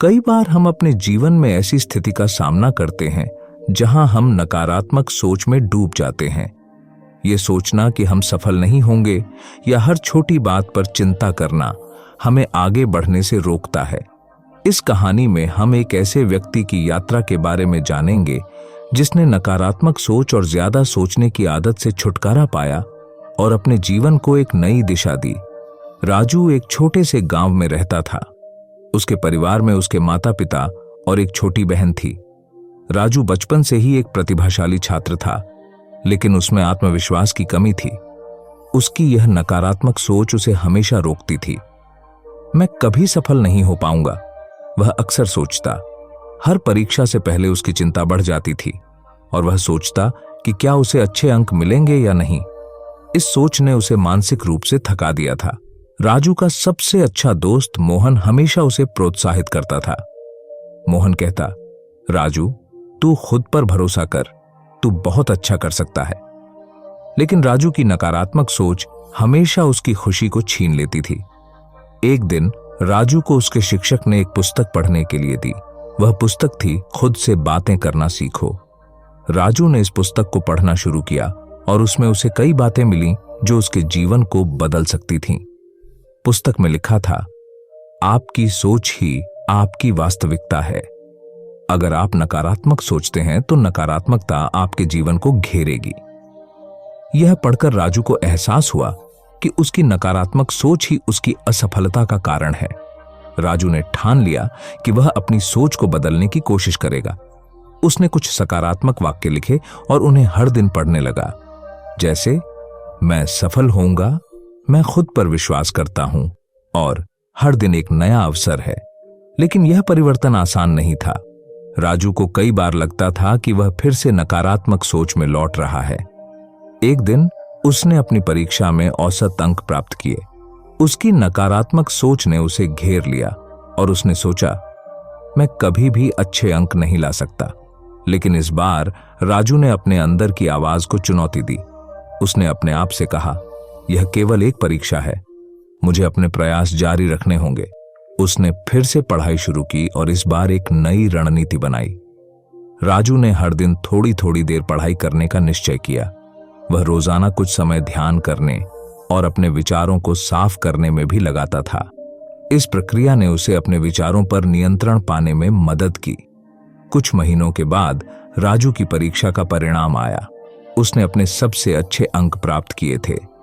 कई बार हम अपने जीवन में ऐसी स्थिति का सामना करते हैं जहां हम नकारात्मक सोच में डूब जाते हैं। ये सोचना कि हम सफल नहीं होंगे या हर छोटी बात पर चिंता करना हमें आगे बढ़ने से रोकता है। इस कहानी में हम एक ऐसे व्यक्ति की यात्रा के बारे में जानेंगे जिसने नकारात्मक सोच और ज्यादा सोचने की आदत से छुटकारा पाया और अपने जीवन को एक नई दिशा दी। राजू एक छोटे से गांव में रहता था। उसके परिवार में उसके माता पिता और एक छोटी बहन थी। राजू बचपन से ही एक प्रतिभाशाली छात्र था, लेकिन उसमें आत्मविश्वास की कमी थी। उसकी यह नकारात्मक सोच उसे हमेशा रोकती थी। मैं कभी सफल नहीं हो पाऊंगा, वह अक्सर सोचता। हर परीक्षा से पहले उसकी चिंता बढ़ जाती थी और वह सोचता कि क्या उसे अच्छे अंक मिलेंगे या नहीं। इस सोच ने उसे मानसिक रूप से थका दिया था। राजू का सबसे अच्छा दोस्त मोहन हमेशा उसे प्रोत्साहित करता था। मोहन कहता, राजू, तू खुद पर भरोसा कर, तू बहुत अच्छा कर सकता है। लेकिन राजू की नकारात्मक सोच हमेशा उसकी खुशी को छीन लेती थी। एक दिन राजू को उसके शिक्षक ने एक पुस्तक पढ़ने के लिए दी। वह पुस्तक थी खुद से बातें करना सीखो। राजू ने इस पुस्तक को पढ़ना शुरू किया और उसमें उसे कई बातें मिलीं जो उसके जीवन को बदल सकती थीं। पुस्तक में लिखा था, आपकी सोच ही आपकी वास्तविकता है। अगर आप नकारात्मक सोचते हैं तो नकारात्मकता आपके जीवन को घेरेगी। यह पढ़कर राजू को एहसास हुआ कि उसकी नकारात्मक सोच ही उसकी असफलता का कारण है। राजू ने ठान लिया कि वह अपनी सोच को बदलने की कोशिश करेगा। उसने कुछ सकारात्मक वाक्य लिखे और उन्हें हर दिन पढ़ने लगा, जैसे, मैं सफल होऊंगा, मैं खुद पर विश्वास करता हूं और हर दिन एक नया अवसर है। लेकिन यह परिवर्तन आसान नहीं था। राजू को कई बार लगता था कि वह फिर से नकारात्मक सोच में लौट रहा है। एक दिन उसने अपनी परीक्षा में औसत अंक प्राप्त किए। उसकी नकारात्मक सोच ने उसे घेर लिया और उसने सोचा, मैं कभी भी अच्छे अंक नहीं ला सकता। लेकिन इस बार राजू ने अपने अंदर की आवाज को चुनौती दी। उसने अपने आप से कहा, यह केवल एक परीक्षा है, मुझे अपने प्रयास जारी रखने होंगे। उसने फिर से पढ़ाई शुरू की और इस बार एक नई रणनीति बनाई। राजू ने हर दिन थोड़ी थोड़ी देर पढ़ाई करने का निश्चय किया। वह रोजाना कुछ समय ध्यान करने और अपने विचारों को साफ करने में भी लगाता था। इस प्रक्रिया ने उसे अपने विचारों पर नियंत्रण पाने में मदद की। कुछ महीनों के बाद राजू की परीक्षा का परिणाम आया। उसने अपने सबसे अच्छे अंक प्राप्त किए थे।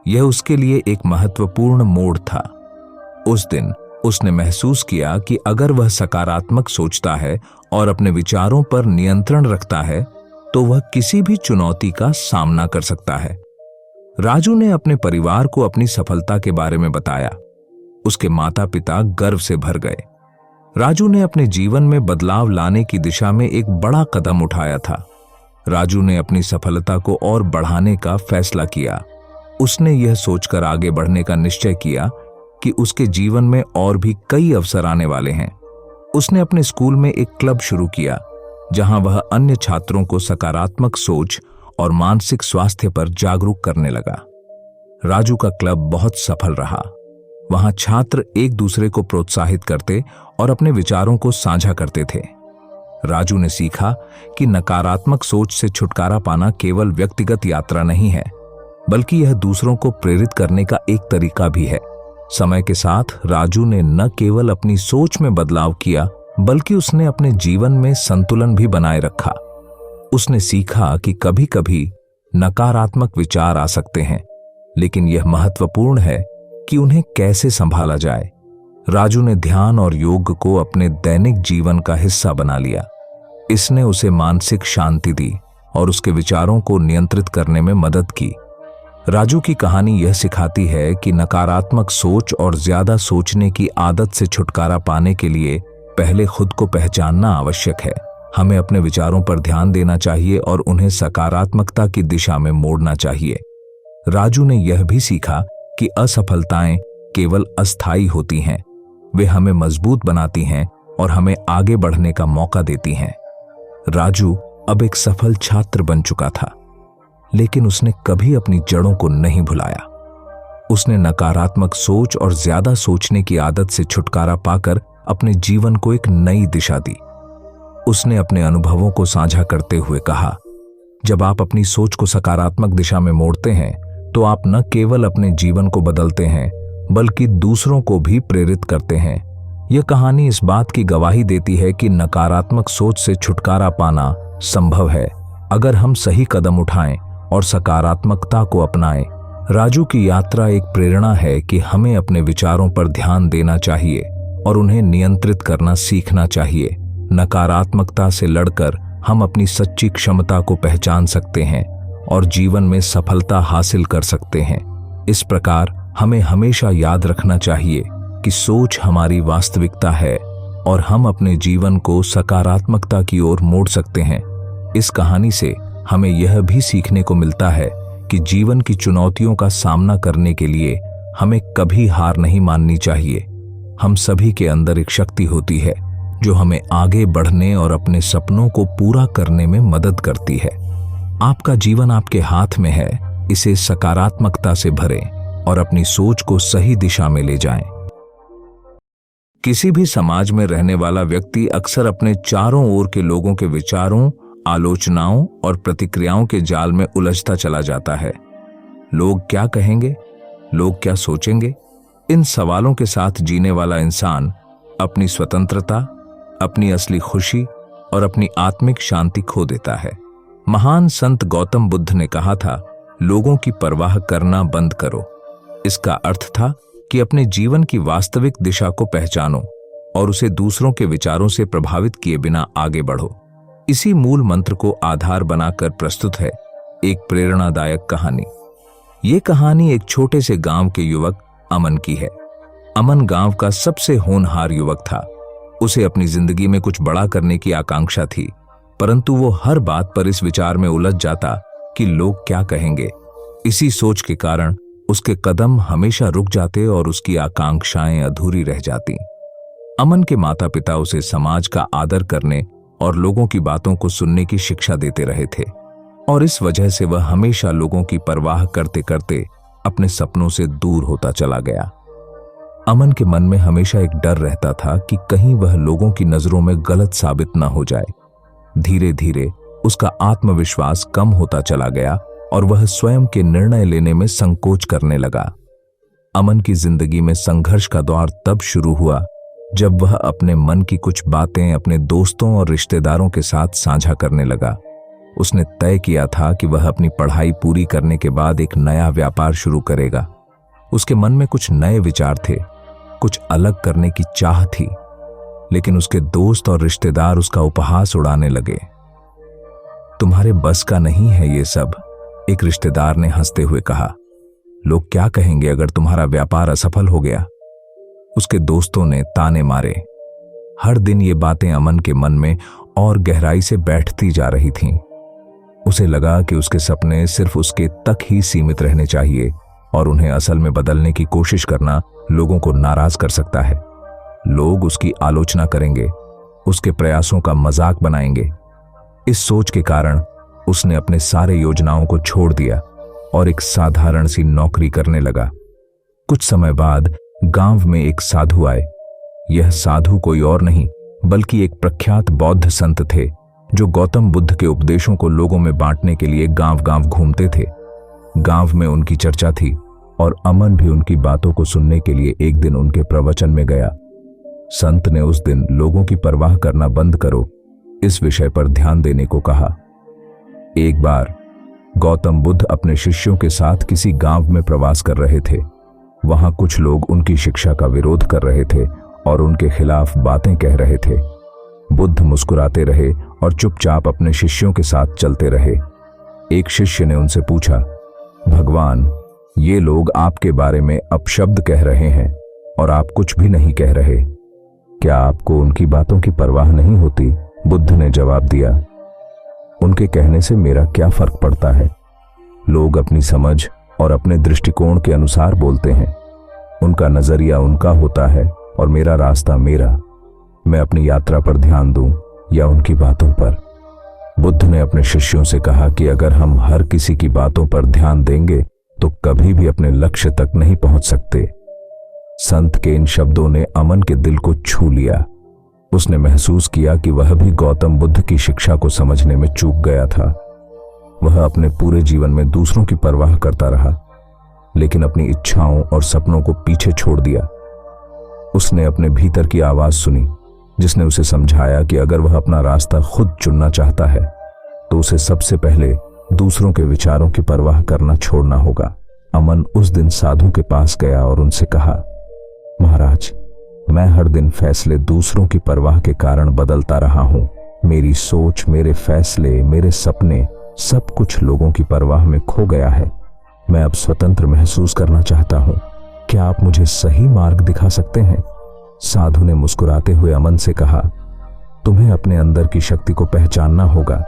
यह उसके लिए एक महत्वपूर्ण मोड़ था। उस दिन उसने महसूस किया कि अगर वह सकारात्मक सोचता है और अपने विचारों पर नियंत्रण रखता है तो वह किसी भी चुनौती का सामना कर सकता है। राजू ने अपने परिवार को अपनी सफलता के बारे में बताया। उसके माता पिता गर्व से भर गए। राजू ने अपने जीवन में बदलाव लाने की दिशा में एक बड़ा कदम उठाया था। राजू ने अपनी सफलता को और बढ़ाने का फैसला किया। उसने यह सोचकर आगे बढ़ने का निश्चय किया कि उसके जीवन में और भी कई अवसर आने वाले हैं। उसने अपने स्कूल में एक क्लब शुरू किया जहां वह अन्य छात्रों को सकारात्मक सोच और मानसिक स्वास्थ्य पर जागरूक करने लगा। राजू का क्लब बहुत सफल रहा। वहां छात्र एक दूसरे को प्रोत्साहित करते और अपने विचारों को साझा करते थे। राजू ने सीखा कि नकारात्मक सोच से छुटकारा पाना केवल व्यक्तिगत यात्रा नहीं है, बल्कि यह दूसरों को प्रेरित करने का एक तरीका भी है। समय के साथ राजू ने न केवल अपनी सोच में बदलाव किया, बल्कि उसने अपने जीवन में संतुलन भी बनाए रखा। उसने सीखा कि कभी-कभी नकारात्मक विचार आ सकते हैं, लेकिन यह महत्वपूर्ण है कि उन्हें कैसे संभाला जाए। राजू ने ध्यान और योग को अपने दैनिक जीवन का हिस्सा बना लिया। इसने उसे मानसिक शांति दी और उसके विचारों को नियंत्रित करने में मदद की। राजू की कहानी यह सिखाती है कि नकारात्मक सोच और ज्यादा सोचने की आदत से छुटकारा पाने के लिए पहले खुद को पहचानना आवश्यक है। हमें अपने विचारों पर ध्यान देना चाहिए और उन्हें सकारात्मकता की दिशा में मोड़ना चाहिए। राजू ने यह भी सीखा कि असफलताएं केवल अस्थायी होती हैं। वे हमें मजबूत बनाती हैं और हमें आगे बढ़ने का मौका देती हैं। राजू अब एक सफल छात्र बन चुका था, लेकिन उसने कभी अपनी जड़ों को नहीं भुलाया। उसने नकारात्मक सोच और ज्यादा सोचने की आदत से छुटकारा पाकर अपने जीवन को एक नई दिशा दी। उसने अपने अनुभवों को साझा करते हुए कहा, जब आप अपनी सोच को सकारात्मक दिशा में मोड़ते हैं तो आप न केवल अपने जीवन को बदलते हैं बल्कि दूसरों को भी प्रेरित करते हैं। यह कहानी इस बात की गवाही देती है कि नकारात्मक सोच से छुटकारा पाना संभव है अगर हम सही कदम उठाएं और सकारात्मकता को अपनाएं। राजू की यात्रा एक प्रेरणा है कि हमें अपने विचारों पर ध्यान देना चाहिए और उन्हें नियंत्रित करना सीखना चाहिए। नकारात्मकता से लड़कर हम अपनी सच्ची क्षमता को पहचान सकते हैं और जीवन में सफलता हासिल कर सकते हैं। इस प्रकार हमें हमेशा याद रखना चाहिए कि सोच हमारी वास्तविकता है और हम अपने जीवन को सकारात्मकता की ओर मोड़ सकते हैं। इस कहानी से हमें यह भी सीखने को मिलता है कि जीवन की चुनौतियों का सामना करने के लिए हमें कभी हार नहीं माननी चाहिए। हम सभी के अंदर एक शक्ति होती है जो हमें आगे बढ़ने और अपने सपनों को पूरा करने में मदद करती है। आपका जीवन आपके हाथ में है, इसे सकारात्मकता से भरें और अपनी सोच को सही दिशा में ले जाएं। किसी भी समाज में रहने वाला व्यक्ति अक्सर अपने चारों ओर के लोगों के विचारों, आलोचनाओं और प्रतिक्रियाओं के जाल में उलझता चला जाता है। लोग क्या कहेंगे, लोग क्या सोचेंगे, इन सवालों के साथ जीने वाला इंसान अपनी स्वतंत्रता, अपनी असली खुशी और अपनी आत्मिक शांति खो देता है। महान संत गौतम बुद्ध ने कहा था, लोगों की परवाह करना बंद करो। इसका अर्थ था कि अपने जीवन की वास्तविक दिशा को पहचानो और उसे दूसरों के विचारों से प्रभावित किए बिना आगे बढ़ो। इसी मूल मंत्र को आधार बनाकर प्रस्तुत है एक प्रेरणादायक कहानी। ये कहानी एक छोटे से गांव के युवक अमन की है। अमन गांव का सबसे होनहार युवक था। उसे अपनी जिंदगी में कुछ बड़ा करने की आकांक्षा थी, परंतु वो हर बात पर इस विचार में उलझ जाता कि लोग क्या कहेंगे। इसी सोच के कारण उसके कदम हमेशा रुक जाते और उसकी आकांक्षाएं अधूरी रह जाती। अमन के माता पिता उसे समाज का आदर करने और लोगों की बातों को सुनने की शिक्षा देते रहे थे और इस वजह से वह हमेशा लोगों की परवाह करते करते अपने सपनों से दूर होता चला गया। अमन के मन में हमेशा एक डर रहता था कि कहीं वह लोगों की नजरों में गलत साबित न हो जाए। धीरे धीरे उसका आत्मविश्वास कम होता चला गया और वह स्वयं के निर्णय लेने में संकोच करने लगा। अमन की जिंदगी में संघर्ष का दौर तब शुरू हुआ जब वह अपने मन की कुछ बातें अपने दोस्तों और रिश्तेदारों के साथ साझा करने लगा। उसने तय किया था कि वह अपनी पढ़ाई पूरी करने के बाद एक नया व्यापार शुरू करेगा। उसके मन में कुछ नए विचार थे, कुछ अलग करने की चाह थी, लेकिन उसके दोस्त और रिश्तेदार उसका उपहास उड़ाने लगे। तुम्हारे बस का नहीं है ये सब, एक रिश्तेदार ने हंसते हुए कहा। लोग क्या कहेंगे अगर तुम्हारा व्यापार असफल हो गया? उसके दोस्तों ने ताने मारे। हर दिन ये बातें अमन के मन में और गहराई से बैठती जा रही थीं। उसे लगा कि उसके सपने सिर्फ उसके तक ही सीमित रहने चाहिए और उन्हें असल में बदलने की कोशिश करना लोगों को नाराज कर सकता है। लोग उसकी आलोचना करेंगे, उसके प्रयासों का मजाक बनाएंगे। इस सोच के कारण उसने अपने सारे योजनाओं को छोड़ दिया और एक साधारण सी नौकरी करने लगा। कुछ समय बाद गांव में एक साधु आए। यह साधु कोई और नहीं बल्कि एक प्रख्यात बौद्ध संत थे जो गौतम बुद्ध के उपदेशों को लोगों में बांटने के लिए गांव-गांव घूमते थे। गांव में उनकी चर्चा थी और अमन भी उनकी बातों को सुनने के लिए एक दिन उनके प्रवचन में गया। संत ने उस दिन लोगों की परवाह करना बंद करो, इस विषय पर ध्यान देने को कहा। एक बार गौतम बुद्ध अपने शिष्यों के साथ किसी गांव में प्रवास कर रहे थे। वहां कुछ लोग उनकी शिक्षा का विरोध कर रहे थे और उनके खिलाफ बातें कह रहे थे। बुद्ध मुस्कुराते रहे और चुपचाप अपने शिष्यों के साथ चलते रहे। एक शिष्य ने उनसे पूछा, भगवान, ये लोग आपके बारे में अपशब्द कह रहे हैं और आप कुछ भी नहीं कह रहे, क्या आपको उनकी बातों की परवाह नहीं होती? बुद्ध ने जवाब दिया, उनके कहने से मेरा क्या फर्क पड़ता है? लोग अपनी समझ और अपने दृष्टिकोण के अनुसार बोलते हैं। उनका नजरिया उनका होता है और मेरा रास्ता मेरा। मैं अपनी यात्रा पर ध्यान दूं या उनकी बातों पर? बुद्ध ने अपने शिष्यों से कहा कि अगर हम हर किसी की बातों पर ध्यान देंगे तो कभी भी अपने लक्ष्य तक नहीं पहुंच सकते। संत के इन शब्दों ने अमन के दिल को छू लिया। उसने महसूस किया कि वह भी गौतम बुद्ध की शिक्षा को समझने में चूक गया था। वह अपने पूरे जीवन में दूसरों की परवाह करता रहा, लेकिन अपनी इच्छाओं और सपनों को पीछे छोड़ दिया। उसने अपने भीतर की आवाज सुनी, जिसने उसे समझाया कि अगर वह अपना रास्ता खुद चुनना चाहता है तो उसे सबसे पहले दूसरों के विचारों की परवाह करना छोड़ना होगा। अमन उस दिन साधु के पास गया और उनसे कहा, महाराज, मैं हर दिन फैसले दूसरों की परवाह के कारण बदलता रहा हूं। मेरी सोच, मेरे फैसले, मेरे सपने, सब कुछ लोगों की परवाह में खो गया है। मैं अब स्वतंत्र महसूस करना चाहता हूं। क्या आप मुझे सही मार्ग दिखा सकते हैं? साधु ने मुस्कुराते हुए अमन से कहा, तुम्हें अपने अंदर की शक्ति को पहचानना होगा।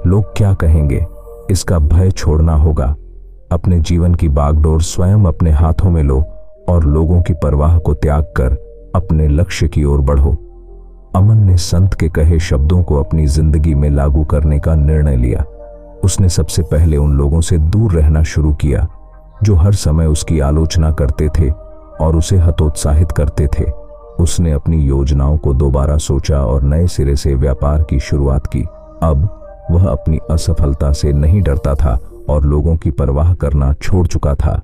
लोग क्या कहेंगे, इसका भय छोड़ना होगा। अपने जीवन की बागडोर स्वयं अपने हाथों में लो और लोगों की परवाह को त्याग कर अपने लक्ष्य की ओर बढ़ो। अमन ने संत के कहे शब्दों को अपनी जिंदगी में लागू करने का निर्णय लिया। उसने सबसे पहले उन लोगों से दूर रहना शुरू किया जो हर समय उसकी आलोचना करते थे और उसे हतोत्साहित करते थे। उसने अपनी योजनाओं को दोबारा सोचा और नए सिरे से व्यापार की शुरुआत की। अब वह अपनी असफलता से नहीं डरता था और लोगों की परवाह करना छोड़ चुका था।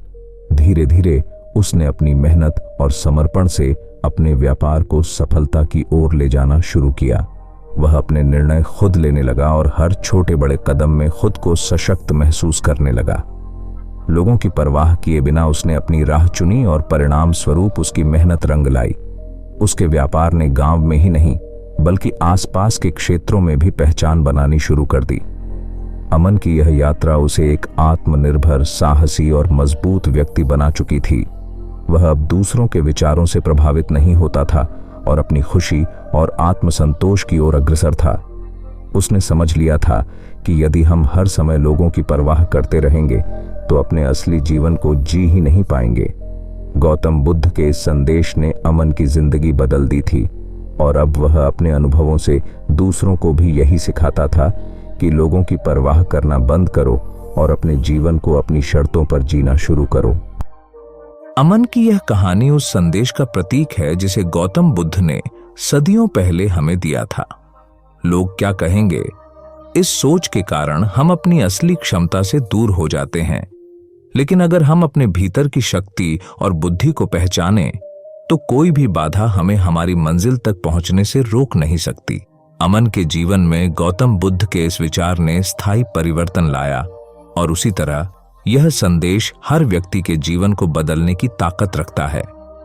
धीरे धीरे उसने अपनी मेहनत और समर्पण से अपने व्यापार को सफलता की ओर ले जाना शुरू किया। वह अपने निर्णय खुद लेने लगा और हर छोटे बड़े कदम में खुद को सशक्त महसूस करने लगा। लोगों की परवाह किए बिना उसने अपनी राह चुनी और परिणाम स्वरूप उसकी मेहनत रंग लाई। उसके व्यापार ने गांव में ही नहीं बल्कि आसपास के क्षेत्रों में भी पहचान बनानी शुरू कर दी। अमन की यह यात्रा उसे एक आत्मनिर्भर, साहसी और मजबूत व्यक्ति बना चुकी थी। वह अब दूसरों के विचारों से प्रभावित नहीं होता था और अपनी खुशी और आत्मसंतोष की ओर अग्रसर था। उसने समझ लिया था कि यदि हम हर समय लोगों की परवाह करते रहेंगे तो अपने असली जीवन को जी ही नहीं पाएंगे। गौतम बुद्ध के इस संदेश ने अमन की जिंदगी बदल दी थी और अब वह अपने अनुभवों से दूसरों को भी यही सिखाता था कि लोगों की परवाह करना बंद करो और अपने जीवन को अपनी शर्तों पर जीना शुरू करो। अमन की यह कहानी उस संदेश का प्रतीक है जिसे गौतम बुद्ध ने सदियों पहले हमें दिया था। लोग क्या कहेंगे, इस सोच के कारण हम अपनी असली क्षमता से दूर हो जाते हैं। लेकिन अगर हम अपने भीतर की शक्ति और बुद्धि को पहचानें तो कोई भी बाधा हमें हमारी मंजिल तक पहुंचने से रोक नहीं सकती। अमन के जीवन में गौतम बुद्ध के इस विचार ने स्थायी परिवर्तन लाया और उसी तरह यह संदेश हर व्यक्ति के जीवन को बदलने की ताकत रखता है।